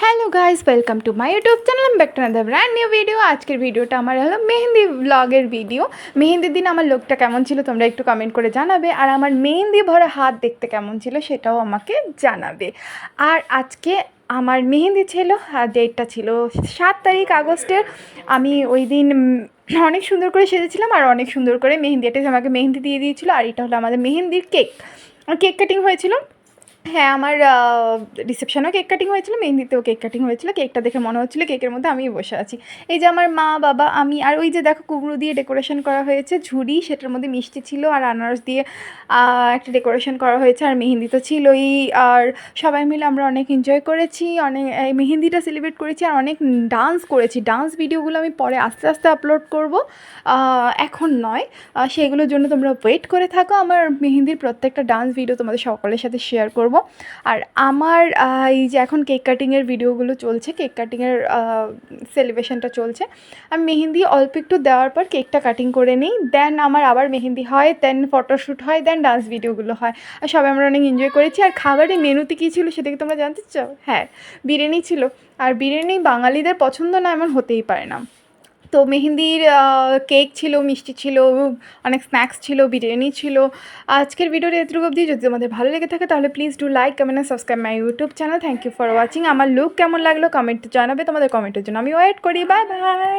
Hello guys, welcome to my YouTube channel. Back to another brand new video. আজকের ভিডিওটা আমার হলো মেহেন্দি ব্লগের ভিডিও। মেহেন্দির দিন আমার লুকটা কেমন ছিল তোমরা একটু কমেন্ট করে জানাবে, আর আমার মেহেন্দি ভরা হাত দেখতে কেমন ছিল সেটাও আমাকে জানাবে। আর আজকে আমার মেহেন্দি ছিল, আর ডেটটা ছিল 7 আগস্টের। আমি ওই দিন অনেক সুন্দর করে সেজেছিলাম, আর অনেক সুন্দর করে মেহেন্দি এটা আমাকে মেহেন্দি দিয়ে দিয়েছিলো। আর এটা হলো আমাদের মেহেন্দির কেক কাটিং হয়েছিল। হ্যাঁ, আমার রিসেপশনেও কেক কাটিং হয়েছিল, মেহেন্দিতেও কেক কাটিং হয়েছিল। কেকটা দেখে মনে হচ্ছিলো কেকের মধ্যে আমিই বসে আছি। এই যে আমার মা, বাবা, আমি, আর ওই যে দেখো কুমড়ো দিয়ে ডেকোরেশন করা হয়েছে ঝুড়ি, সেটার মধ্যে মিষ্টি ছিল, আর আনারস দিয়ে একটা ডেকোরেশন করা হয়েছে, আর মেহেন্দি তো ছিলই। আর সবাই মিলে আমরা অনেক এনজয় করেছি, অনেক এই মেহেন্দিটা সেলিব্রেট করেছি, আর অনেক ডান্স করেছি। ডান্স ভিডিওগুলো আমি পরে আস্তে আস্তে আপলোড করব, এখন নয়। সেগুলোর জন্য তোমরা ওয়েট করে থাকো। আমার মেহেন্দির প্রত্যেকটা ডান্স ভিডিও তোমাদের সকলের সাথে শেয়ার করব। আর আমার এই যে এখন কেক কাটিংয়ের ভিডিওগুলো চলছে, কেক কাটিংয়ের সেলিব্রেশনটা চলছে। আমি মেহেন্দি অল্প একটু দেওয়ার পর কেকটা কাটিং করে নিই, দেন আমার আবার মেহেন্দি হয়, দেন ফটোশ্যুট হয়, দেন ডান্স ভিডিওগুলো হয়। আর সবাই আমরা অনেক এনজয় করেছি। আর খাবারের মেনুতে কী ছিল সেটা কি তোমরা জানতে চাও? হ্যাঁ, বিরিয়ানি ছিল। আর বিরিয়ানি বাঙালিদের পছন্দ না এমন হতেই পারে না। তো মেহেন্দির কেক ছিল, মিষ্টি ছিল, অনেক স্ন্যাক্স ছিল, বিরিয়ানি ছিল। আজকের ভিডিওটা এতটুকু অবধি। যদি তোমাদের ভালো লেগে থাকে তাহলে please do like, comment and subscribe my YouTube channel. Thank you for watching. আমার লুক কেমন লাগলো কমেন্টে জানাবে, তোমাদের কমেন্টের জন্য আমি ওয়েট করি। Bye bye.